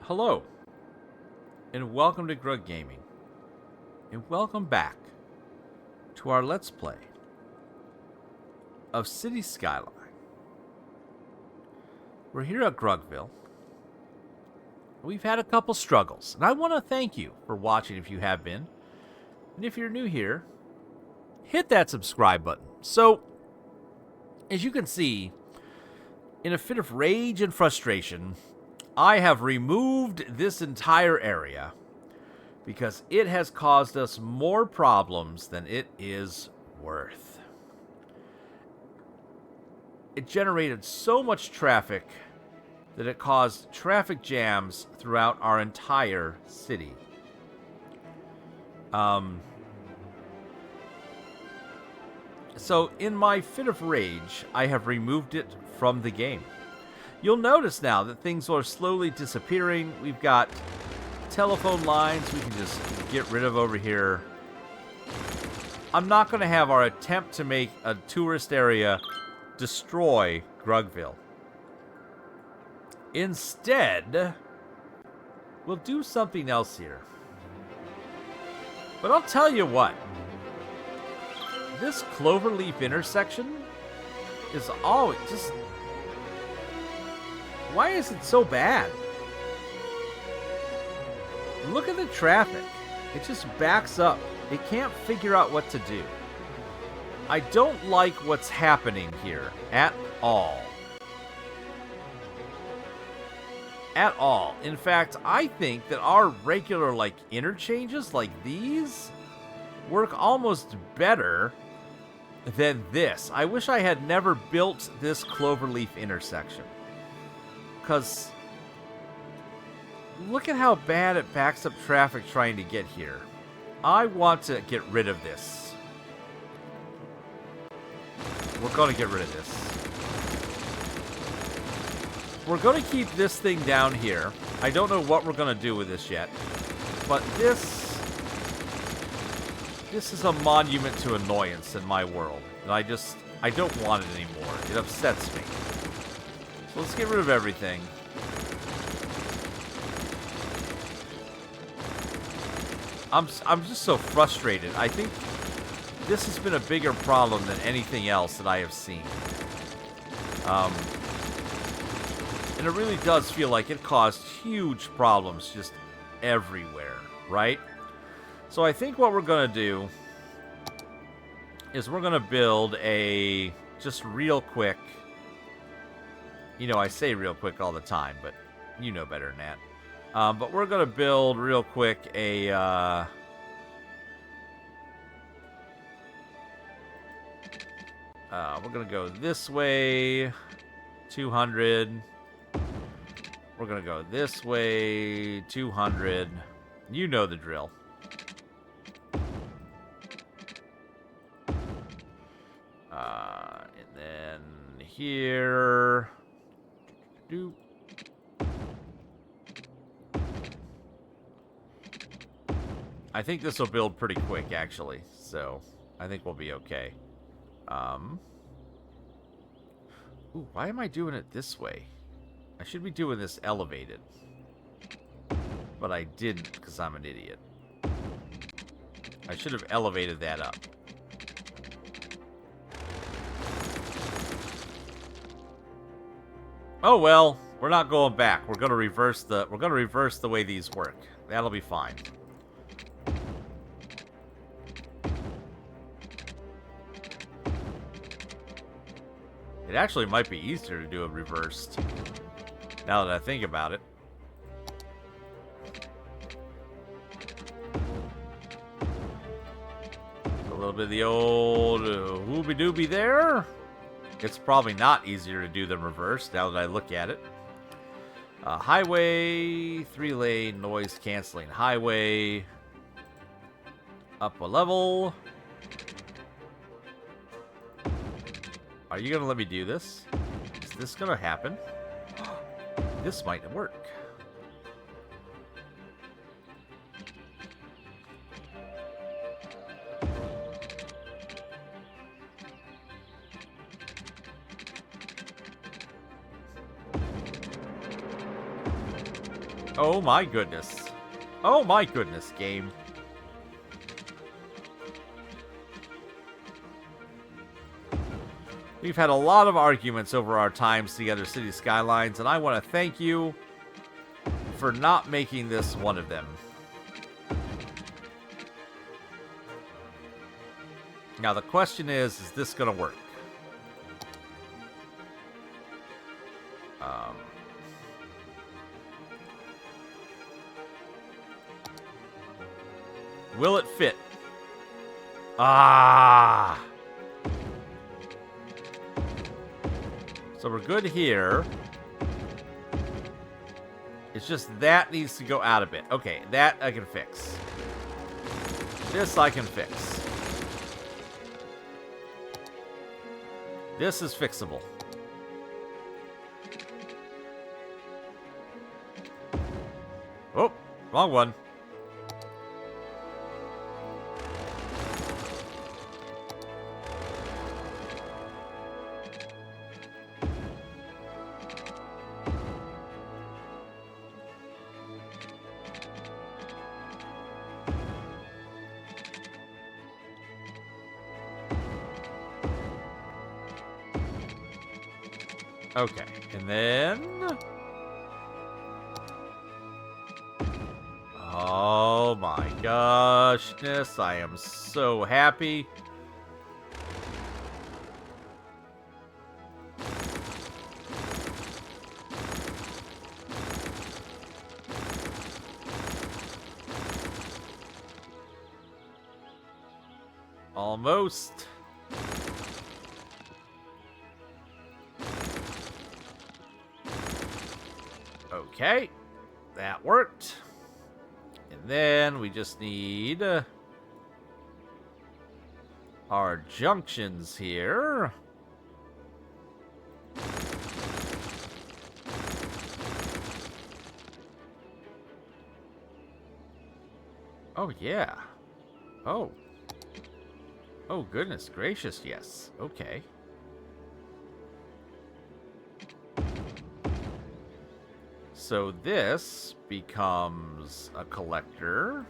Hello, and welcome to Grug Gaming, and welcome back to our Let's Play of City Skyline. We're here at Grugville. We've had a couple struggles, and I want to thank you for watching if you have been. And if you're new here, hit that subscribe button. So, as you can see, in a fit of rage and frustration, I have removed this entire area because it has caused us more problems than it is worth. It generated so much traffic that it caused traffic jams throughout our entire city. So in my fit of rage, I have removed it from the game. You'll notice now that things are slowly disappearing. We've got telephone lines we can just get rid of over here. I'm not going to have our attempt to make a tourist area destroy Grugville. Instead, we'll do something else here. But I'll tell you what. This Cloverleaf intersection is always just... Why is it so bad? Look at the traffic. It just backs up. It can't figure out what to do. I don't like what's happening here at all. At all. In fact, I think that our regular, interchanges like these work almost better than this. I wish I had never built this Cloverleaf intersection. Because look at how bad it backs up traffic trying to get here. I want to get rid of this. We're going to get rid of this. We're going to keep this thing down here. I don't know what we're going to do with this yet. But this is a monument to annoyance in my world. And I don't want it anymore. It upsets me. So let's get rid of everything. I'm just so frustrated. I think this has been a bigger problem than anything else that I have seen. And it really does feel like it caused huge problems just everywhere, right? So I think what we're going to do is we're going to build a just real quick... You know, I say real quick all the time, but you know better than that. But we're going to build real quick a... we're going to go this way, 200. We're going to go this way, 200. You know the drill. And then here... I think this will build pretty quick, actually. So, I think we'll be okay. Ooh, why am I doing it this way? I should be doing this elevated. But I didn't, because I'm an idiot. I should have elevated that up. Oh well, we're not going back. We're going to reverse the way these work. That'll be fine. It actually might be easier to do it reversed, now that I think about it. A little bit of the old whoopie-doopie there. It's probably not easier to do than reverse, now that I look at it. Highway, 3-lane, noise-canceling highway. Up a level. Are you going to let me do this? Is this going to happen? This might work. Oh my goodness. Oh my goodness, game. We've had a lot of arguments over our times together, City Skylines, and I want to thank you for not making this one of them. Now the question is this going to work? Will it fit? Ah! So we're good here. It's just that needs to go out a bit. Okay, that I can fix. This I can fix. This is fixable. Oh, wrong one. Okay, and then... Oh my goshness, I am so happy. Almost. Okay, that worked. And then we just need our junctions here. Oh, yeah. Oh. Oh, goodness gracious, yes. Okay. So this becomes a collector.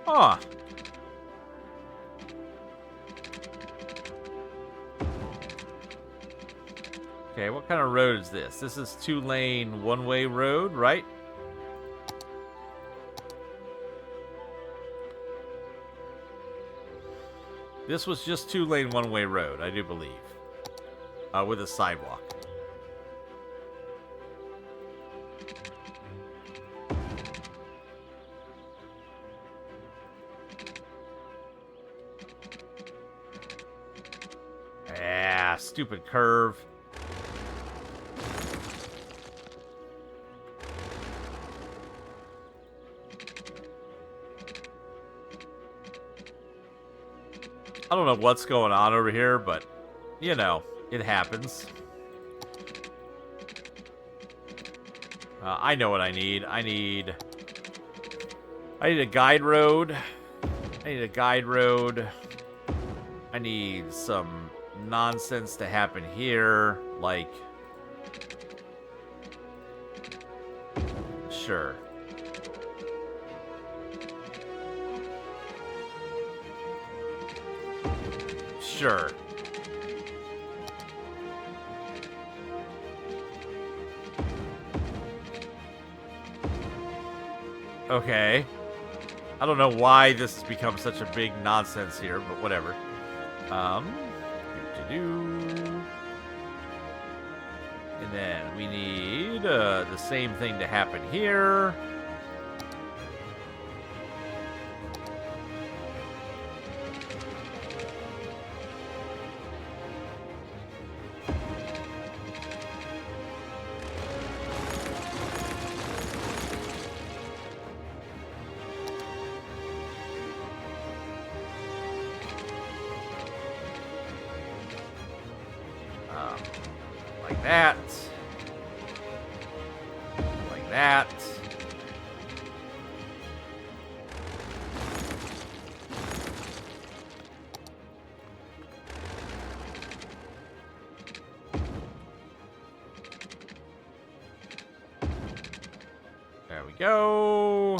Ah. Okay, what kind of road is this? This is 2-lane, one-way road, right? This was just 2-lane, one-way road, I do believe. With a sidewalk. Ah, stupid curve. I don't know what's going on over here, but, you know, it happens. I know what I need. I need a guide road. I need a guide road. I need some nonsense to happen here, like... Sure. Sure. Okay. I don't know why this has become such a big nonsense here, but whatever. And then we need the same thing to happen here. Like that. Like that. There we go.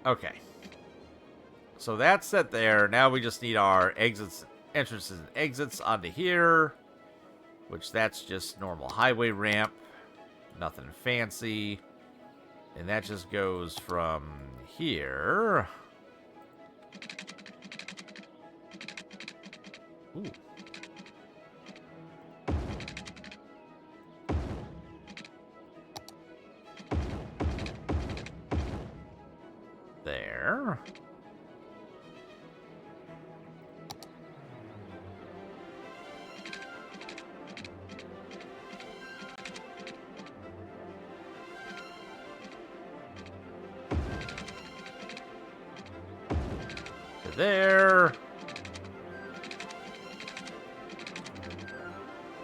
Okay. So that's set there. Now we just need our exits, entrances and exits onto here, which that's just normal highway ramp. Nothing fancy. And that just goes from here. Ooh. There. To there.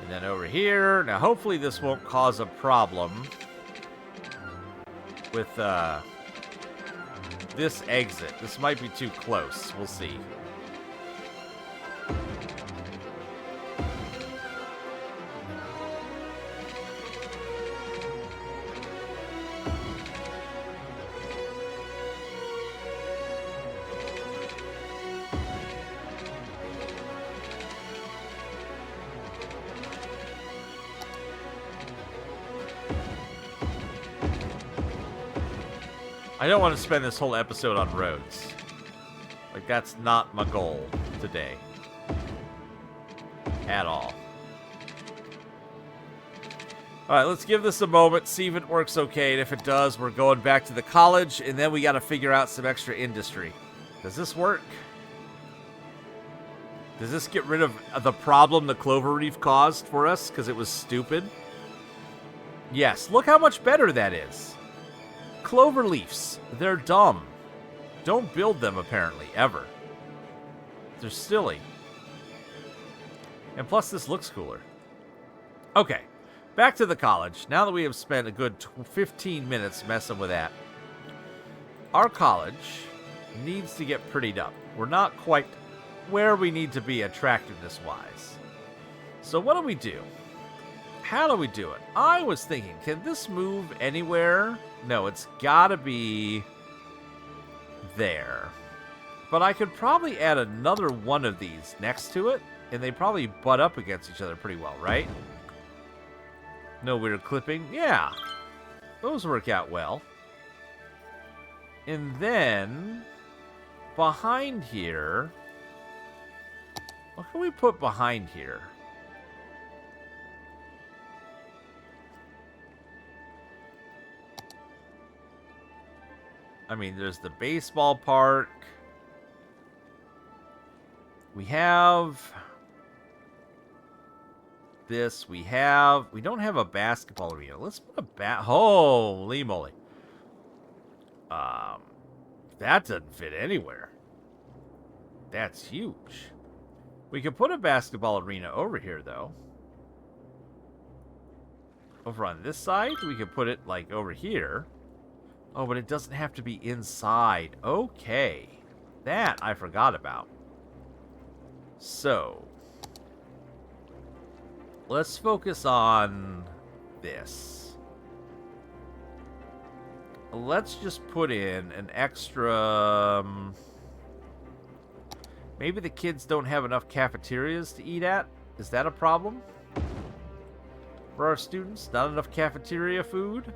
And then over here. Now, hopefully this won't cause a problem with this exit. This might be too close. We'll see. I don't want to spend this whole episode on roads. Like, that's not my goal today. At all. Alright, let's give this a moment, see if it works okay, and if it does, we're going back to the college, and then we gotta figure out some extra industry. Does this work? Does this get rid of the problem the Cloverleaf caused for us, because it was stupid? Yes, look how much better that is. Cloverleafs, they're dumb. Don't build them, apparently, ever. They're silly. And plus, this looks cooler. Okay, back to the college. Now that we have spent a good 15 minutes messing with that, our college needs to get prettied up. We're not quite where we need to be attractiveness-wise. So what do we do? How do we do it? I was thinking, can this move anywhere? No, it's gotta be there. But I could probably add another one of these next to it, and they probably butt up against each other pretty well, right? No weird clipping? Yeah. Those work out well. And then, behind here, what can we put behind here? I mean, there's the baseball park. We have this. We don't have a basketball arena. Let's put a holy moly. That doesn't fit anywhere. That's huge. We could put a basketball arena over here, though. Over on this side, we could put it, like, over here. Oh, but it doesn't have to be inside. Okay. That I forgot about. So, let's focus on this. Let's just put in an extra... maybe the kids don't have enough cafeterias to eat at? Is that a problem? For our students? Not enough cafeteria food?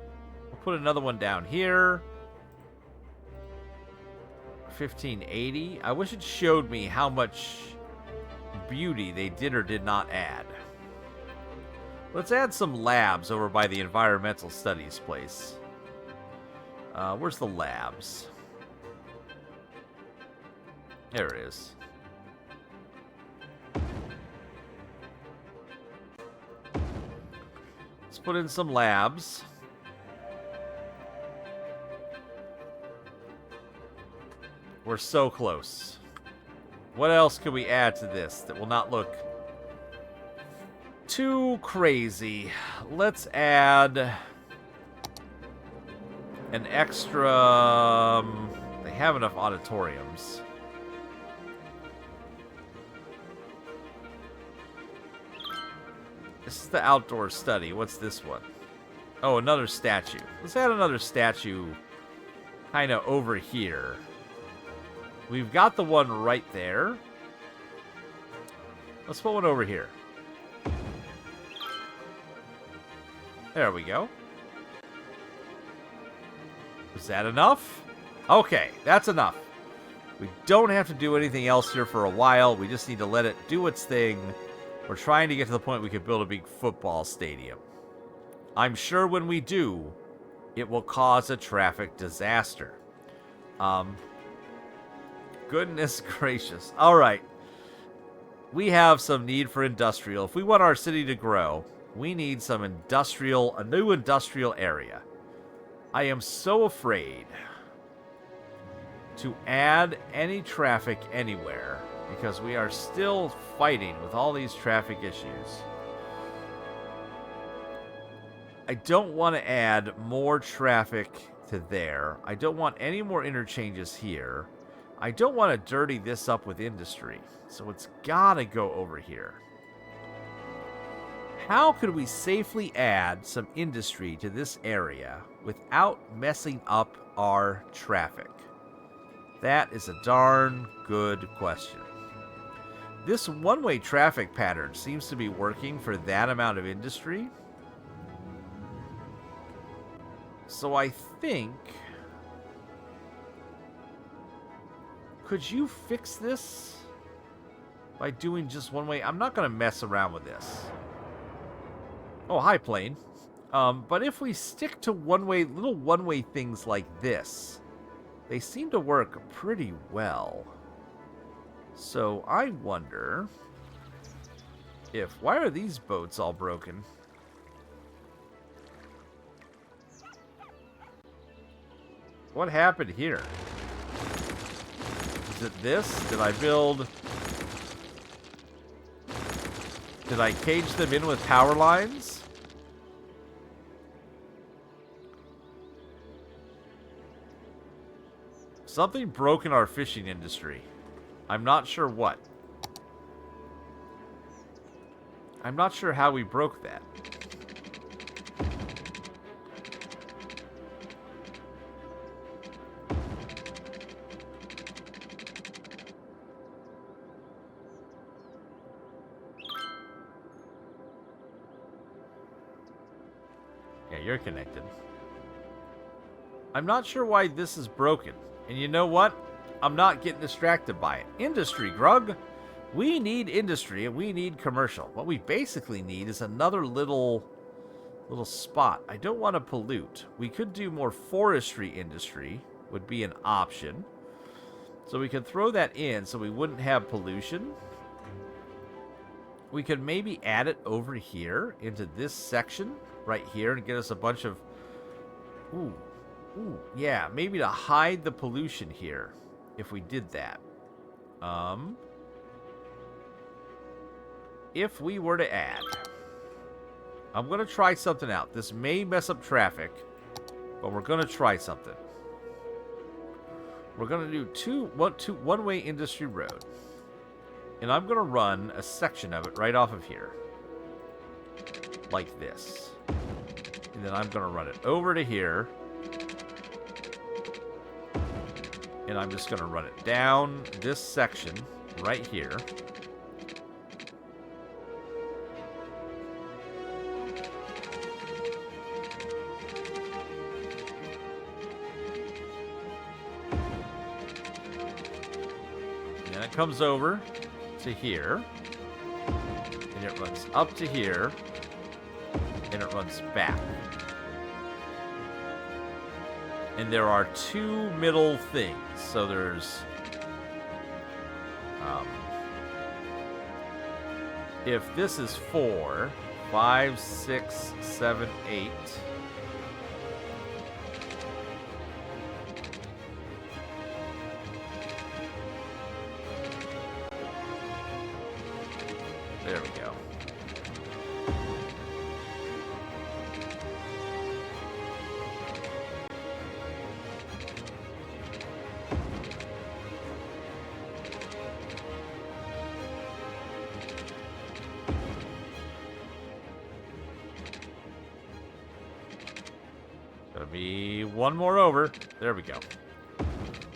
Put another one down here. 1580. I wish it showed me how much beauty they did or did not add. Let's add some labs over by the environmental studies place. Where's the labs? There it is. Let's put in some labs. We're so close. What else can we add to this that will not look too crazy? Let's add an extra... they have enough auditoriums. This is the outdoor study. What's this one? Oh, another statue. Let's add another statue kind of over here. We've got the one right there. Let's put one over here. There we go. Is that enough? Okay, that's enough. We don't have to do anything else here for a while. We just need to let it do its thing. We're trying to get to the point we can build a big football stadium. I'm sure when we do, it will cause a traffic disaster. Goodness gracious. All right. We have some need for industrial. If we want our city to grow, we need some industrial, a new industrial area. I am so afraid to add any traffic anywhere because we are still fighting with all these traffic issues. I don't want to add more traffic to there. I don't want any more interchanges here. I don't want to dirty this up with industry. So it's got to go over here. How could we safely add some industry to this area without messing up our traffic? That is a darn good question. This one-way traffic pattern seems to be working for that amount of industry. So I think... could you fix this by doing just one way? I'm not going to mess around with this. Oh, hi, plane. But if we stick to one-way, little one-way things like this, they seem to work pretty well. So I wonder if... why are these boats all broken? What happened here? Is it this? Did I build... did I cage them in with power lines? Something broke in our fishing industry. I'm not sure what. I'm not sure how we broke that. Yeah, you're connected. I'm not sure why this is broken. And you know what? I'm not getting distracted by it. Industry, Grug. We need industry and we need commercial. What we basically need is another little spot. I don't want to pollute. We could do more forestry industry, would be an option. So we could throw that in so we wouldn't have pollution. We could maybe add it over here into this section right here and get us a bunch of... ooh, yeah, maybe to hide the pollution here if we did that. If we were to add... I'm going to try something out. This may mess up traffic, but we're going to try something. We're going to do one-way industry road. And I'm going to run a section of it right off of here. Like this. And then I'm going to run it over to here. And I'm just going to run it down this section right here. And it comes over to here. And it runs up to here. And it runs back. And there are two middle things. So there's... if this is 4, 5, 6, 7, 8... There we go. Gonna be one more over. There we go.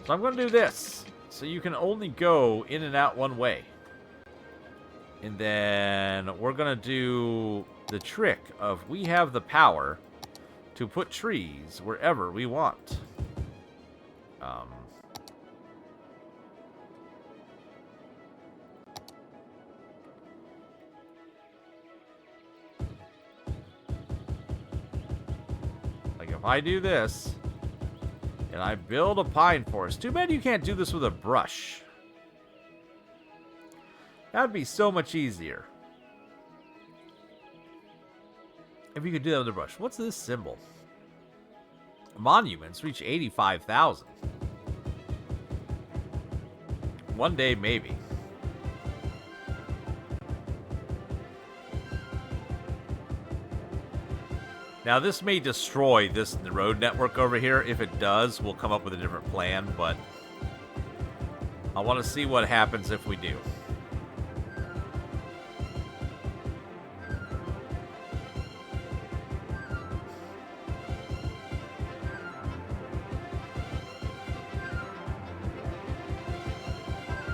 So I'm gonna do this. So you can only go in and out one way. And then we're going to do the trick of we have the power to put trees wherever we want. Like if I do this and I build a pine forest. Too bad you can't do this with a brush. That'd be so much easier. If you could do that with a brush. What's this symbol? Monuments reach 85,000. One day, maybe. Now, this may destroy the road network over here. If it does, we'll come up with a different plan, but I want to see what happens if we do.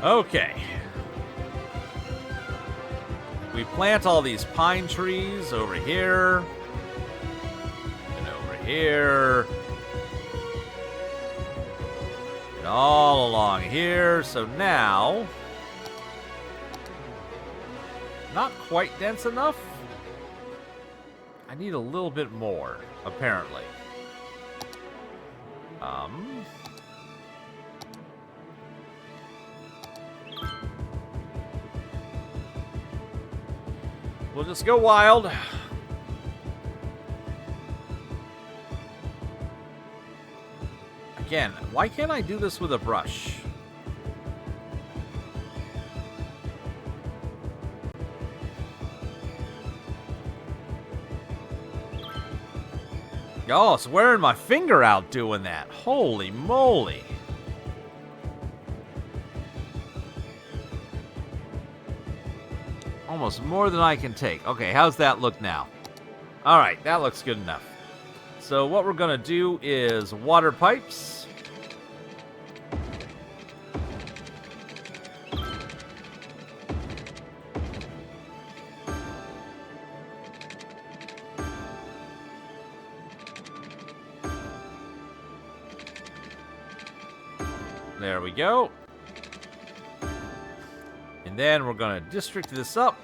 Okay. We plant all these pine trees over here. And over here. And all along here. So now... not quite dense enough. I need a little bit more, apparently. We'll just go wild. Again, why can't I do this with a brush? Oh, it's wearing my finger out doing that. Holy moly. Almost more than I can take. Okay, how's that look now? All right, that looks good enough. So what we're going to do is water pipes. There we go. And then we're going to district this up.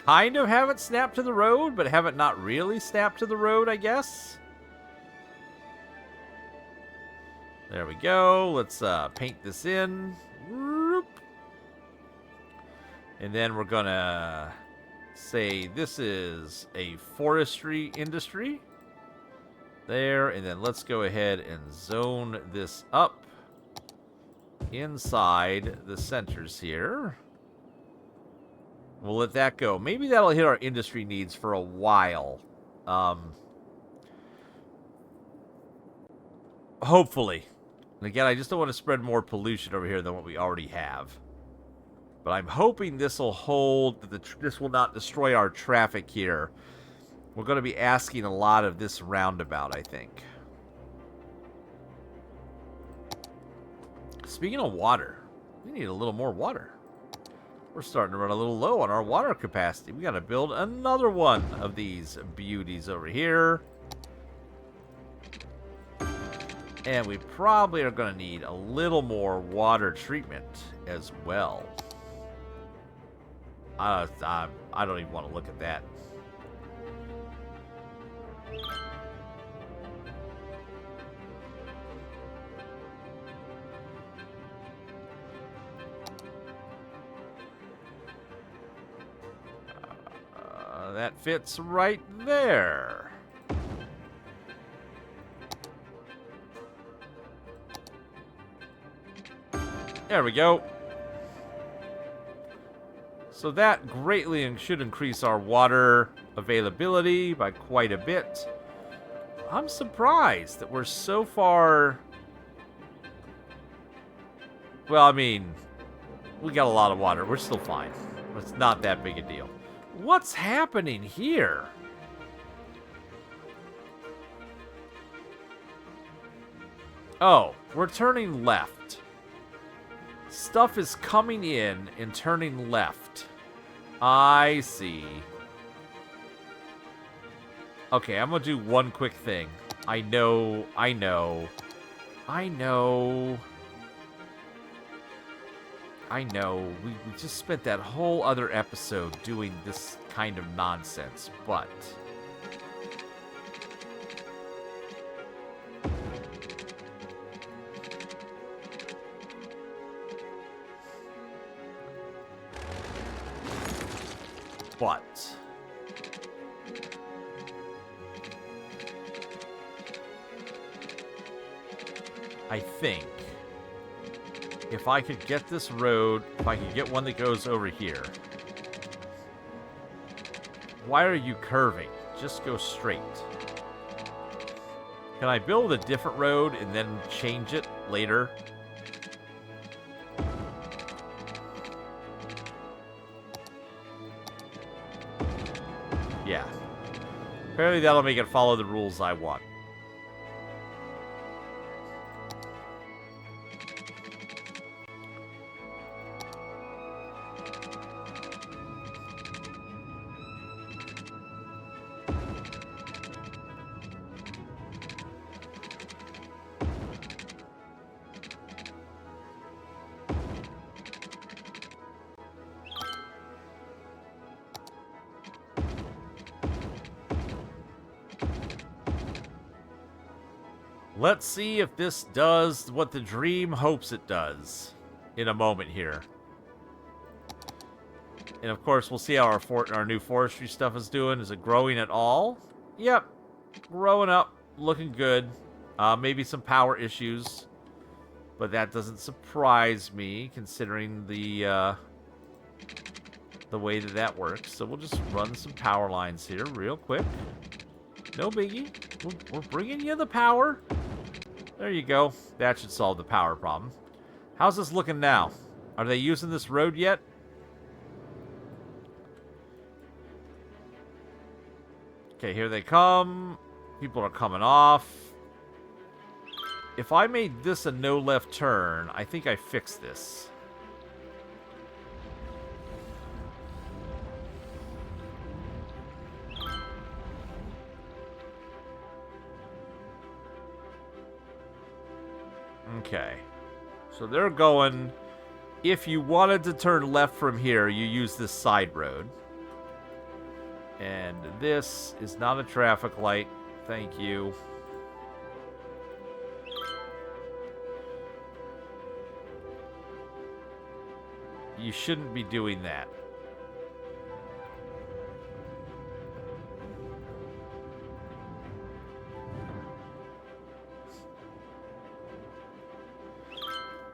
Kind of have it snap to the road, but have it not really snap to the road, I guess. There we go. Let's paint this in. And then we're going to say this is a forestry industry. There, and then let's go ahead and zone this up inside the centers here. We'll let that go. Maybe that'll hit our industry needs for a while. Hopefully. And again, I just don't want to spread more pollution over here than what we already have. But I'm hoping this will hold, that this will not destroy our traffic here. We're going to be asking a lot of this roundabout, I think. Speaking of water, we need a little more water. We're starting to run a little low on our water capacity. We got to build another one of these beauties over here. And we probably are going to need a little more water treatment as well. I don't even want to look at that. That fits right there. There we go. So that greatly should increase our water availability by quite a bit. I'm surprised that we're so far... Well, I mean, we got a lot of water. We're still fine. It's not that big a deal. What's happening here? Oh, we're turning left. Stuff is coming in and turning left. I see. Okay, I'm gonna do one quick thing. I know. We just spent that whole other episode doing this kind of nonsense, but... I think if I could get this road, if I could get one that goes over here. Why are you curving? Just go straight. Can I build a different road and then change it later? Yeah. Apparently that'll make it follow the rules I want. Let's see if this does what the dream hopes it does in a moment here. And of course, we'll see how our new forestry stuff is doing. Is it growing at all? Yep. Growing up. Looking good. Maybe some power issues. But that doesn't surprise me, considering the way that works. So we'll just run some power lines here real quick. No biggie. We're bringing you the power. There you go. That should solve the power problem. How's this looking now? Are they using this road yet? Okay, here they come. People are coming off. If I made this a no left turn, I think I fixed this. Okay. So they're going... If you wanted to turn left from here, you use this side road. And this is not a traffic light. Thank you. You shouldn't be doing that.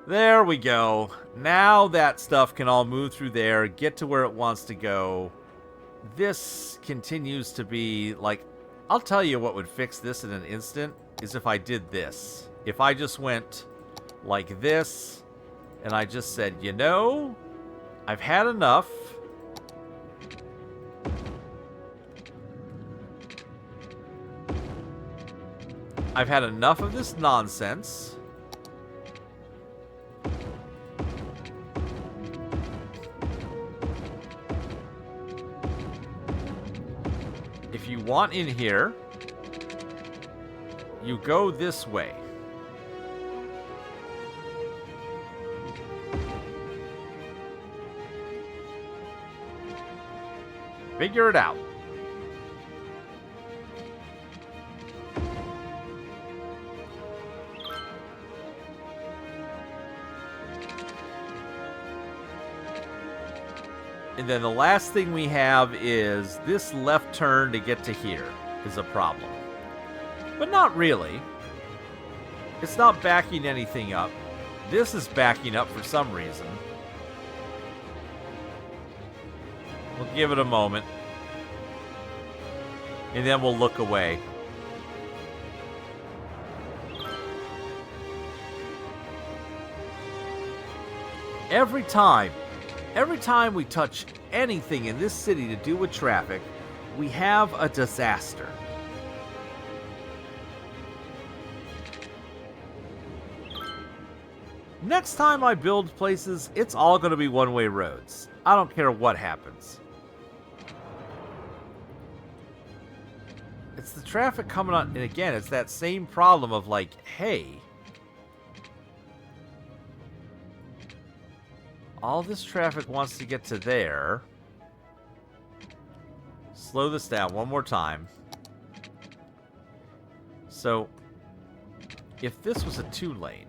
There we go. Now that stuff can all move through there, get to where it wants to go. This continues to be, like... I'll tell you what would fix this in an instant, is if I did this. If I just went like this, and I just said, you know, I've had enough. I've had enough of this nonsense. If you want in here, you go this way. Figure it out. And then the last thing we have is this left turn to get to here is a problem. But not really. It's not backing anything up. This is backing up for some reason. We'll give it a moment. And then we'll look away. Every time we touch anything in this city to do with traffic, we have a disaster. Next time I build places, it's all going to be one-way roads. I don't care what happens. It's the traffic coming on, and again, it's that same problem of like, hey, all this traffic wants to get to there. Slow this down one more time. So, if this was a 2-lane,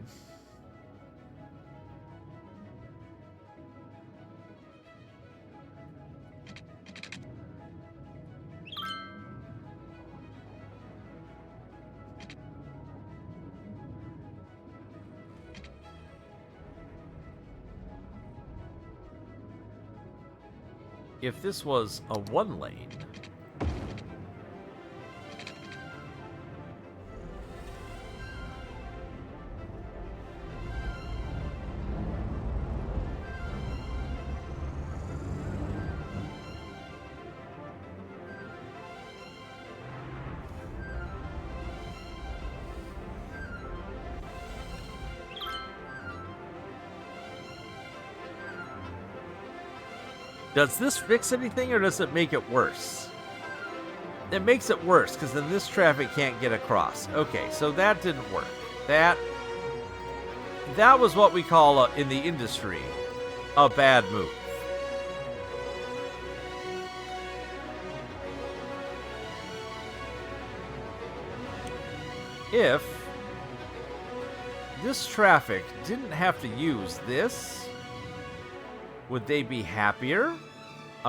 if this was a 1-lane, does this fix anything or does it make it worse? It makes it worse because then this traffic can't get across. Okay, so that didn't work. That was what we call in the industry a bad move. If this traffic didn't have to use this, would they be happier?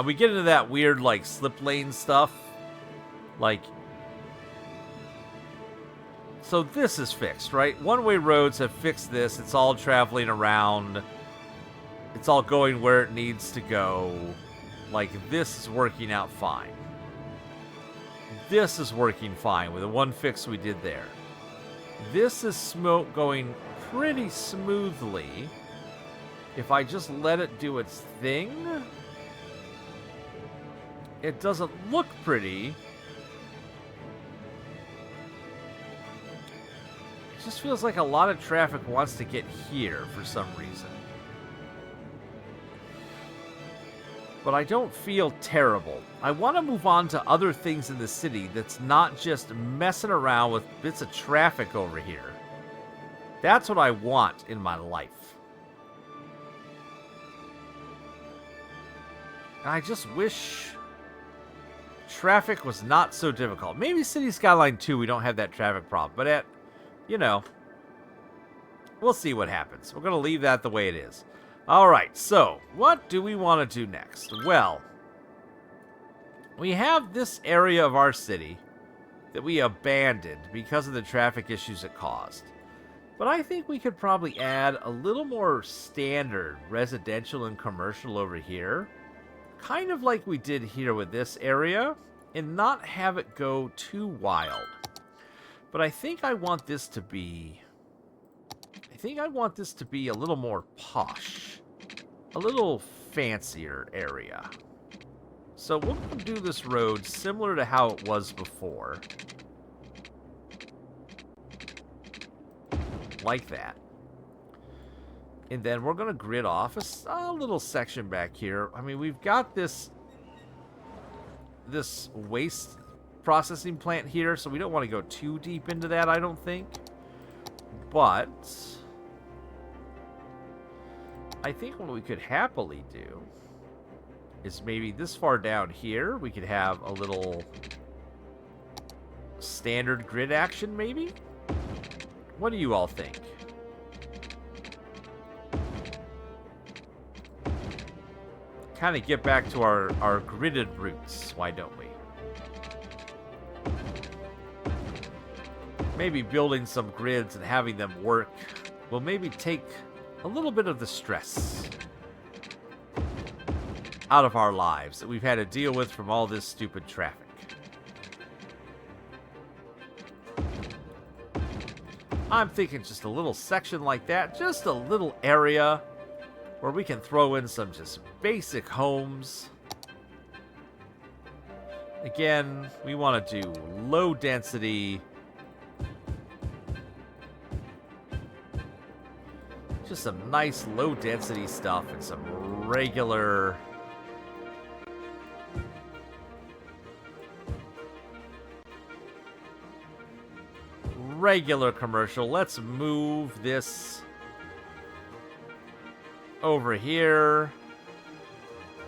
We get into that weird, like, slip lane stuff. Like, so this is fixed, right? One-way roads have fixed this. It's all traveling around. It's all going where it needs to go. Like, this is working out fine. This is working fine with the one fix we did there. This is going pretty smoothly. If I just let it do its thing, it doesn't look pretty. It just feels like a lot of traffic wants to get here for some reason. But I don't feel terrible. I want to move on to other things in the city that's not just messing around with bits of traffic over here. That's what I want in my life. I just wish traffic was not so difficult. Maybe City Skyline 2, we don't have that traffic problem. But we'll see what happens. We're going to leave that the way it is. All right, so what do we want to do next? Well, we have this area of our city that we abandoned because of the traffic issues it caused. But I think we could probably add a little more standard residential and commercial over here. Kind of like we did here with this area, and not have it go too wild. But I think I want this to be... a little more posh. A little fancier area. So we'll do this road similar to how it was before. Like that. And then we're going to grid off a little section back here. I mean, we've got this waste processing plant here, so we don't want to go too deep into that, I don't think. But I think what we could happily do is maybe this far down here, we could have a little standard grid action, maybe? What do you all think? Kind of get back to our gridded roots, why don't we? Maybe building some grids and having them work will maybe take a little bit of the stress out of our lives that we've had to deal with from all this stupid traffic. I'm thinking just a little section like that, just a little area where we can throw in some just basic homes. Again, we want to do low density, just some nice low density stuff and some regular commercial. Let's move this over here.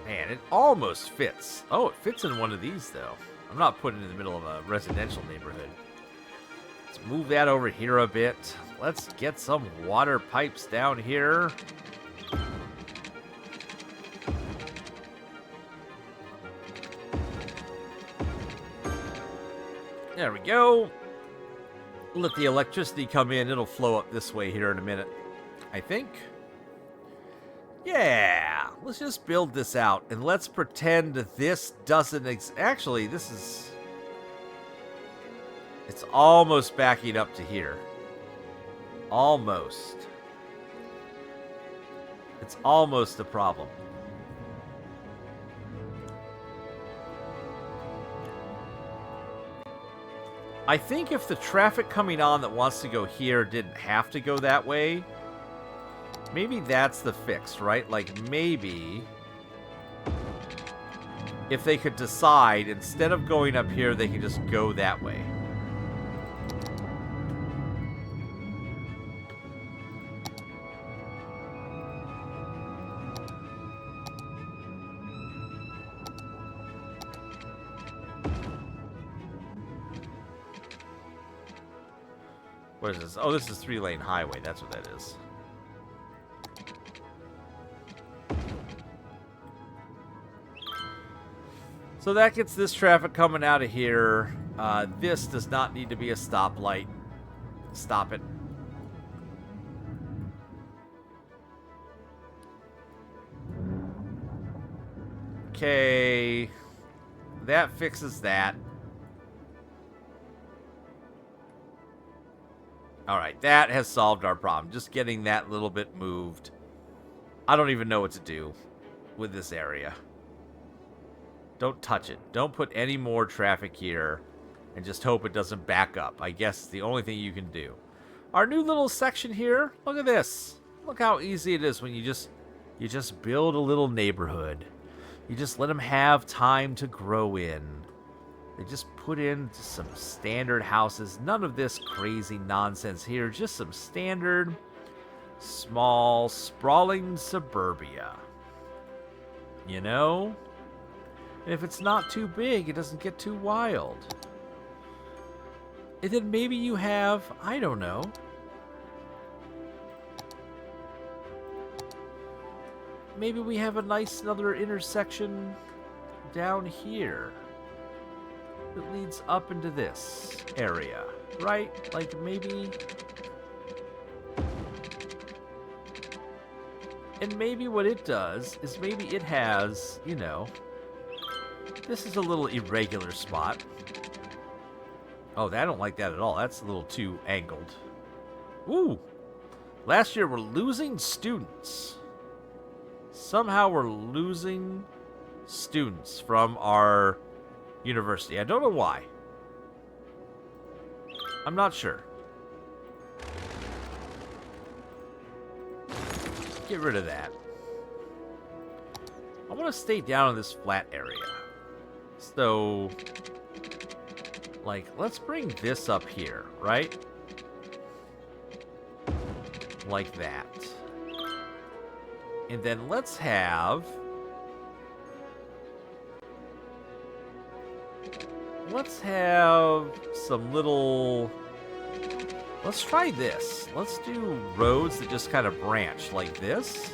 Man, it almost fits. Oh, it fits in one of these, though. I'm not putting it in the middle of a residential neighborhood. Let's move that over here a bit. Let's get some water pipes down here. There we go. Let the electricity come in. It'll flow up this way here in a minute, I think. Yeah, let's just build this out, and let's pretend this doesn't actually, it's almost backing up to here. Almost. It's almost a problem. I think if the traffic coming on that wants to go here didn't have to go that way, maybe that's the fix, right? Like, maybe if they could decide, instead of going up here, they can just go that way. What is this? Oh, this is 3-lane highway. That's what that is. So that gets this traffic coming out of here. This does not need to be a stoplight. Stop it. Okay. That fixes that. Alright, that has solved our problem. Just getting that little bit moved. I don't even know what to do with this area. Don't touch it. Don't put any more traffic here and just hope it doesn't back up. I guess it's the only thing you can do. Our new little section here, look at this. Look how easy it is when you just build a little neighborhood. You just let them have time to grow in. They just put in some standard houses. None of this crazy nonsense here. Just some standard, small, sprawling suburbia. You know? And if it's not too big, it doesn't get too wild. And then maybe you have, I don't know. Maybe we have a nice another intersection down here that leads up into this area, right? Like maybe... And maybe what it does is maybe it has, you know... This is a little irregular spot. Oh, I don't like that at all. That's a little too angled. Ooh! Last year we're losing students. Somehow we're losing students from our university. I don't know why. I'm not sure. Get rid of that. I want to stay down in this flat area. So, like, let's bring this up here, right? Like that. And then let's have... Let's have some little... Let's try this. Let's do roads that just kind of branch like this.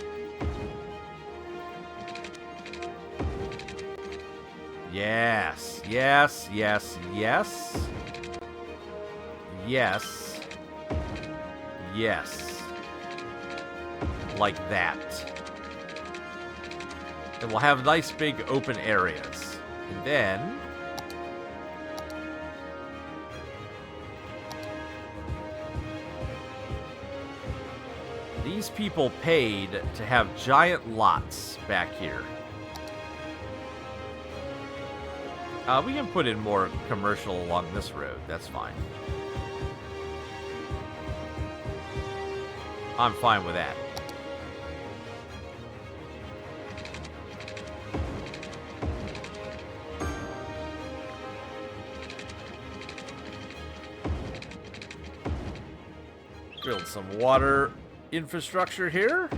Yes, yes, yes, yes. Yes. Yes. like that. And we'll have nice big open areas. And then these people paid to have giant lots back here. We can put in more commercial along this road. That's fine. I'm fine with that. Build some water infrastructure here.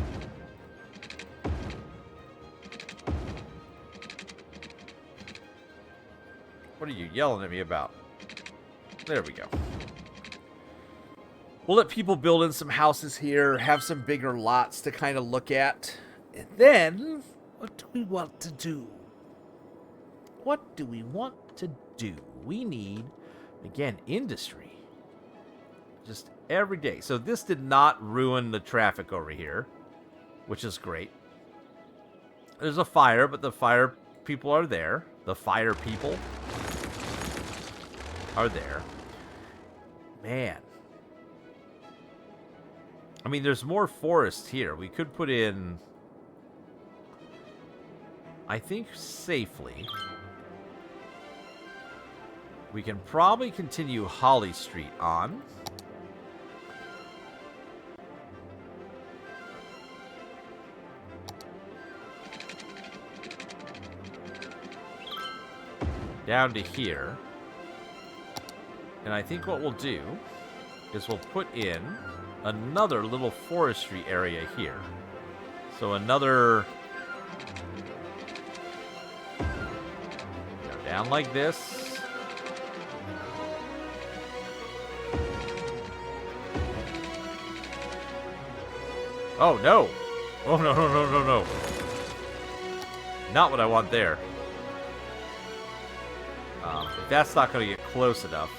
What are you yelling at me about? There we go. We'll let people build in some houses here, have some bigger lots to kind of look at. And then, what do we want to do? What do we want to do? We need, again, industry. Just every day. So this did not ruin the traffic over here, which is great. There's a fire, but the fire people are there. The fire people are there. Man. I mean, there's more forest here. We could put in, I think, safely. We can probably continue Holly Street on. Down to here. And I think what we'll do is we'll put in another little forestry area here. So another... Go down like this. Oh, no! Oh, no, no, no, no, no. Not what I want there. If that's not going to get close enough.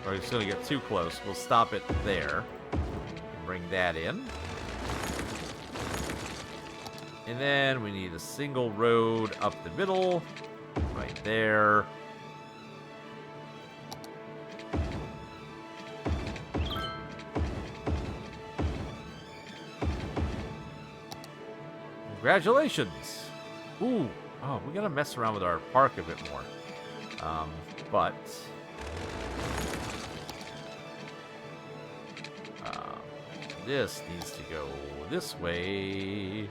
Or it's going to get too close. We'll stop it there. Bring that in. And then we need a single road up the middle. Right there. Congratulations! Ooh. Oh, we gotta mess around with our park a bit more. But... this needs to go this way.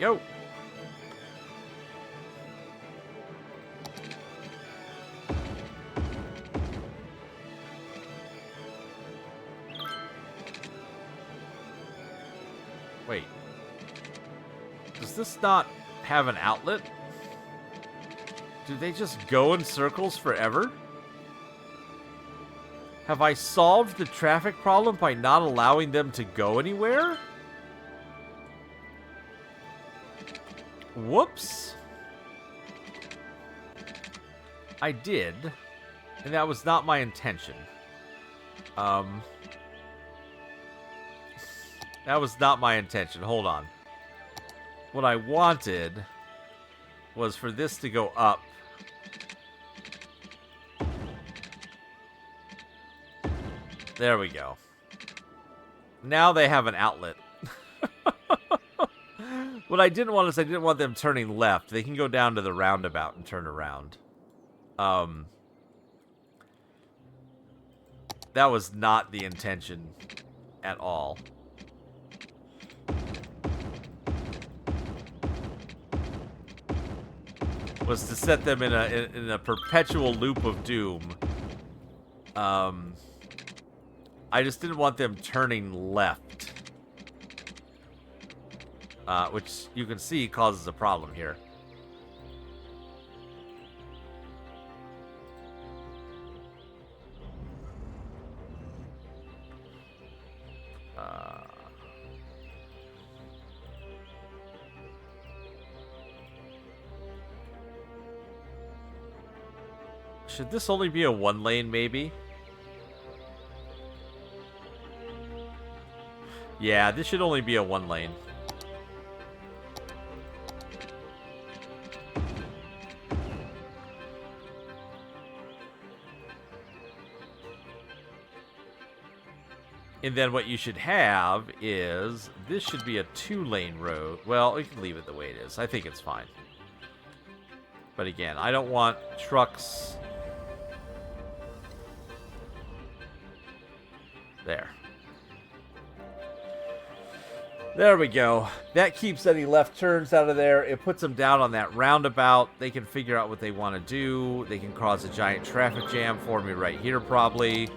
There we go. Wait. Does this not have an outlet? Do they just go in circles forever? Have I solved the traffic problem by not allowing them to go anywhere? Whoops. I did, and that was not my intention. That was not my intention. Hold on. What I wanted was for this to go up. There we go. Now they have an outlet. What I didn't want is I didn't want them turning left. They can go down to the roundabout and turn around. That was not the intention at all. Was to set them in a perpetual loop of doom. I just didn't want them turning left. Which you can see causes a problem here. Should this only be a one lane, maybe? Yeah, this should only be a 1 lane. And then what you should have is, this should be a 2-lane road. Well, we can leave it the way it is. I think it's fine. But again, I don't want trucks. There. There we go. That keeps any left turns out of there. It puts them down on that roundabout. They can figure out what they want to do. They can cause a giant traffic jam for me right here, probably.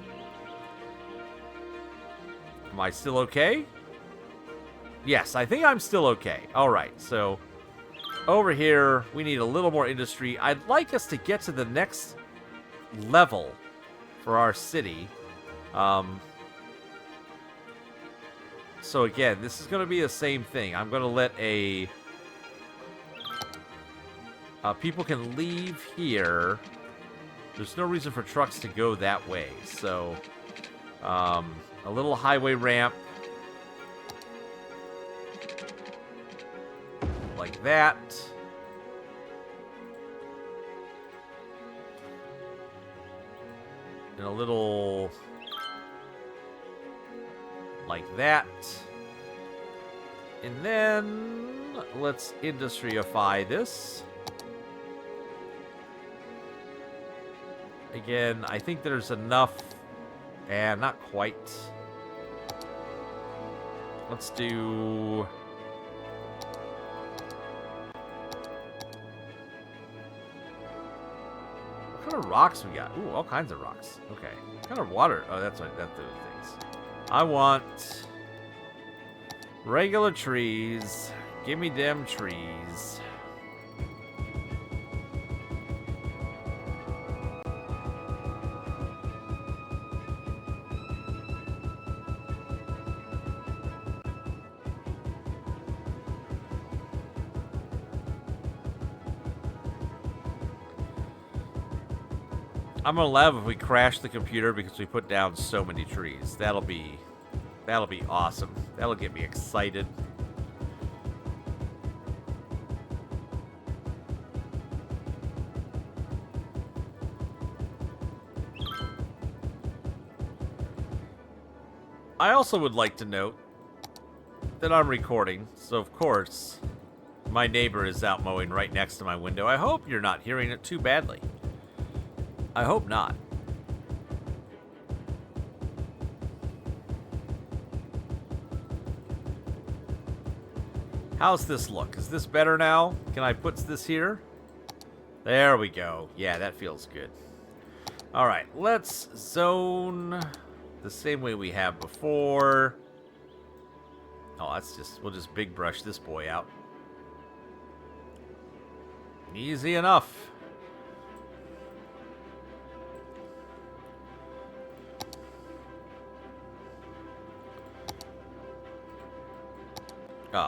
Am I still okay? Yes, I think I'm still okay. All right, so over here, we need a little more industry. I'd like us to get to the next level for our city. So again, this is going to be the same thing. I'm going to let people can leave here. There's no reason for trucks to go that way. So, a little highway ramp. Like that. And a little like that. And then let's industriify this. Again, I think there's enough. And not quite. Let's do... What kind of rocks we got? Ooh, all kinds of rocks. Okay. What kind of water? Oh, that's right. That's the things. I want regular trees. Give me them trees. I'm gonna laugh if we crash the computer because we put down so many trees. That'll be awesome. That'll get me excited. I also would like to note that I'm recording, so of course my neighbor is out mowing right next to my window. I hope you're not hearing it too badly. I hope not. How's this look? Is this better now? Can I put this here? There we go. Yeah, that feels good. All right, let's zone the same way we have before. Oh, we'll just big brush this boy out. Easy enough.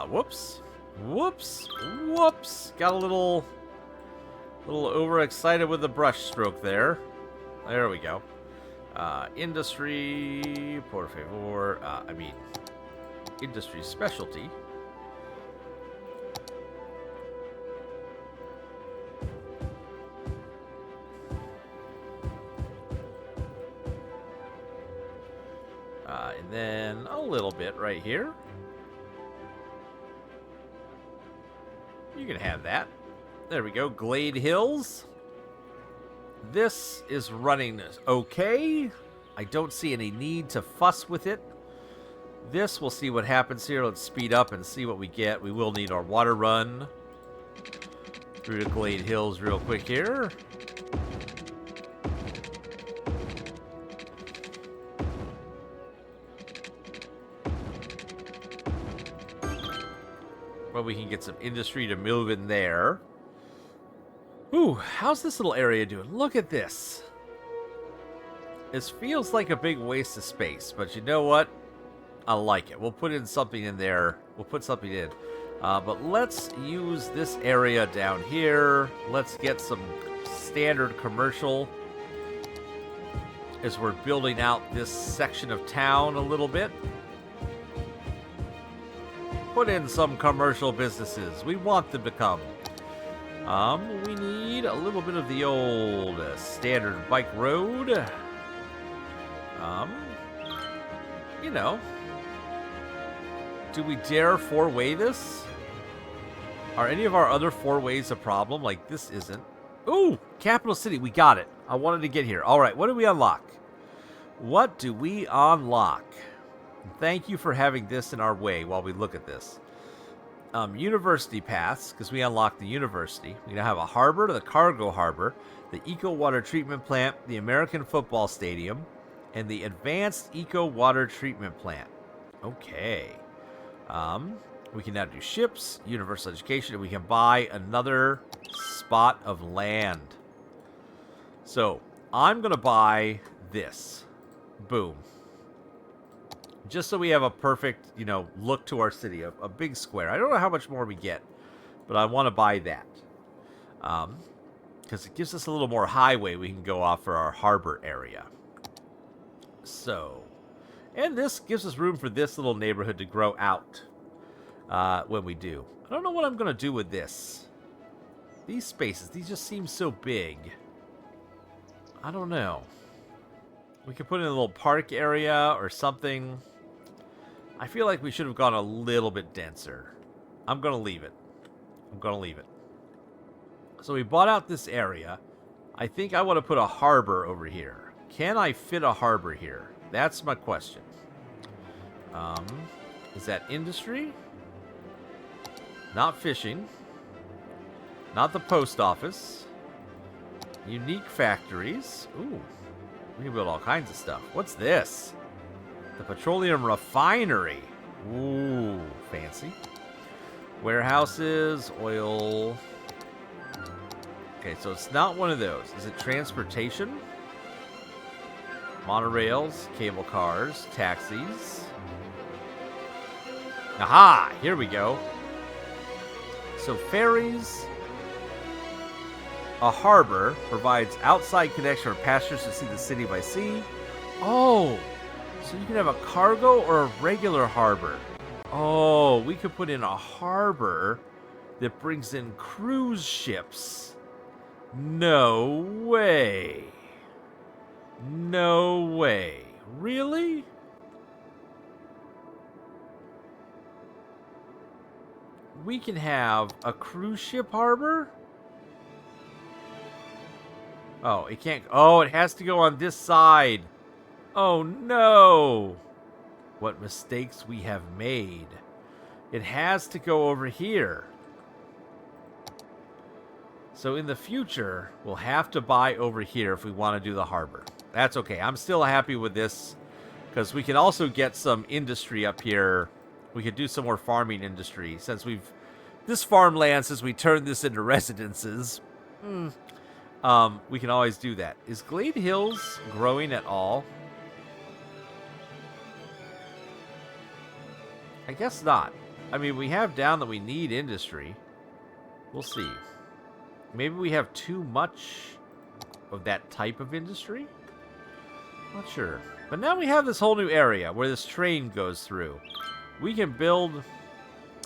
Whoops. Whoops. Whoops. Got a little overexcited with the brush stroke there. There we go. Industry, por favor. Industry specialty. And then a little bit right here. You can have that. There we go. Glade Hills. This is running okay. I don't see any need to fuss with it. This, we'll see what happens here. Let's speed up and see what we get. We will need our water run through the Glade Hills real quick here. Well, we can get some industry to move in there. Ooh, how's this little area doing? Look at this. This feels like a big waste of space, but you know what? I like it. We'll put in something in there. We'll put something in. But let's use this area down here. Let's get some standard commercial as we're building out this section of town a little bit. Put in some commercial businesses. We want them to come. We need a little bit of the old standard bike road. You know. Do we dare four-way this? Are any of our other four-ways a problem? Like, this isn't. Ooh, Capital City. We got it. I wanted to get here. All right, what do we unlock? What do we unlock? Thank you for having this in our way while we look at this. University paths, because we unlocked the university. We now have a harbor, the cargo harbor, the eco water treatment plant, the American football stadium, and the advanced eco water treatment plant. Okay. We can now do ships, universal education, and we can buy another spot of land. So, I'm going to buy this. Boom. Just so we have a perfect, look to our city, a big square. I don't know how much more we get, but I want to buy that. Because it gives us a little more highway we can go off for our harbor area. So, and this gives us room for this little neighborhood to grow out when we do. I don't know what I'm going to do with this. These spaces, these just seem so big. I don't know. We could put in a little park area or something. I feel like we should have gone a little bit denser. I'm going to leave it. So we bought out this area. I think I want to put a harbor over here. Can I fit a harbor here? That's my question. Is that industry? Not fishing. Not the post office. Unique factories. Ooh. We can build all kinds of stuff. What's this? The petroleum refinery. Ooh, fancy. Warehouses, oil. Okay, so it's not one of those. Is it transportation? Monorails, cable cars, taxis. Aha! Here we go. So ferries. A harbor provides outside connection for passengers to see the city by sea. Oh, so you can have a cargo or a regular harbor. Oh, we could put in a harbor that brings in cruise ships. No way. No way. Really? We can have a cruise ship harbor? Oh, it can't. Oh, it has to go on this side. Oh, no. What mistakes we have made. It has to go over here. So in the future, we'll have to buy over here if we want to do the harbor. That's okay. I'm still happy with this because we can also get some industry up here. We could do some more farming industry since this farmland, since we turned this into residences. We can always do that. Is Glade Hills growing at all? I guess not. I mean, we have down that we need industry. We'll see. Maybe we have too much of that type of industry? Not sure. But now we have this whole new area where this train goes through. We can build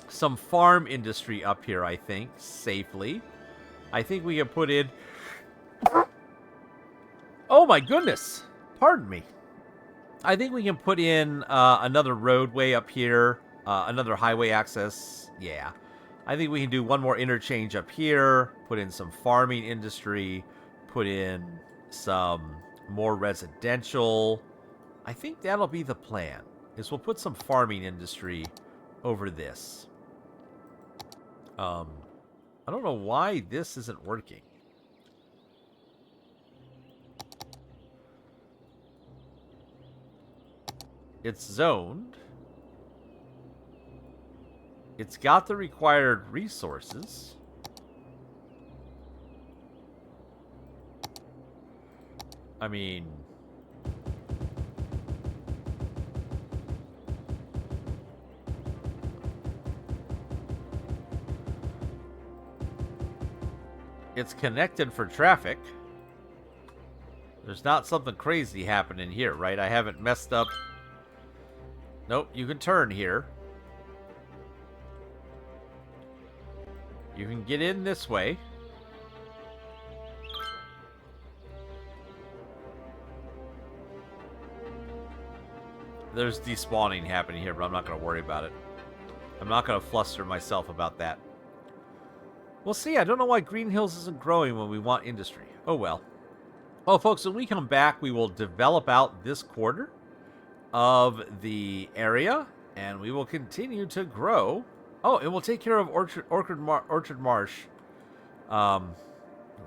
some farm industry up here, I think, safely. I think we can put in... Oh my goodness! Pardon me. I think we can put in another roadway up here. Another highway access. Yeah. I think we can do one more interchange up here. Put in some farming industry. Put in some more residential. I think that'll be the plan. Is we'll put some farming industry over this. I don't know why this isn't working. It's zoned. It's got the required resources. I mean... It's connected for traffic. There's not something crazy happening here, right? I haven't messed up... Nope, you can turn here. You can get in this way. There's despawning happening here, but I'm not going to worry about it. I'm not going to fluster myself about that. We'll see. I don't know why Green Hills isn't growing when we want industry. Oh, well. Well, folks, when we come back, we will develop out this quarter of the area, and we will continue to grow. Oh, and we'll take care of Orchard Marsh.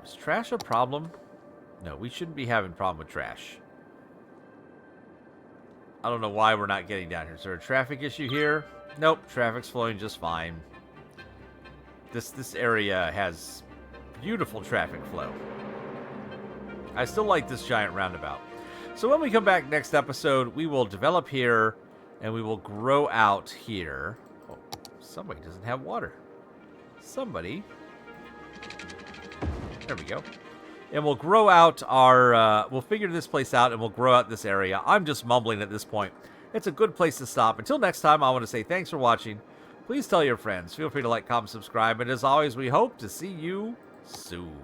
Is trash a problem? No, we shouldn't be having a problem with trash. I don't know why we're not getting down here. Is there a traffic issue here? Nope, traffic's flowing just fine. This area has beautiful traffic flow. I still like this giant roundabout. So when we come back next episode, we will develop here, and we will grow out here. Oh, somebody doesn't have water. Somebody. There we go. And we'll grow out our, we'll figure this place out, and we'll grow out this area. I'm just mumbling at this point. It's a good place to stop. Until next time, I want to say thanks for watching. Please tell your friends. Feel free to like, comment, subscribe. And as always, we hope to see you soon.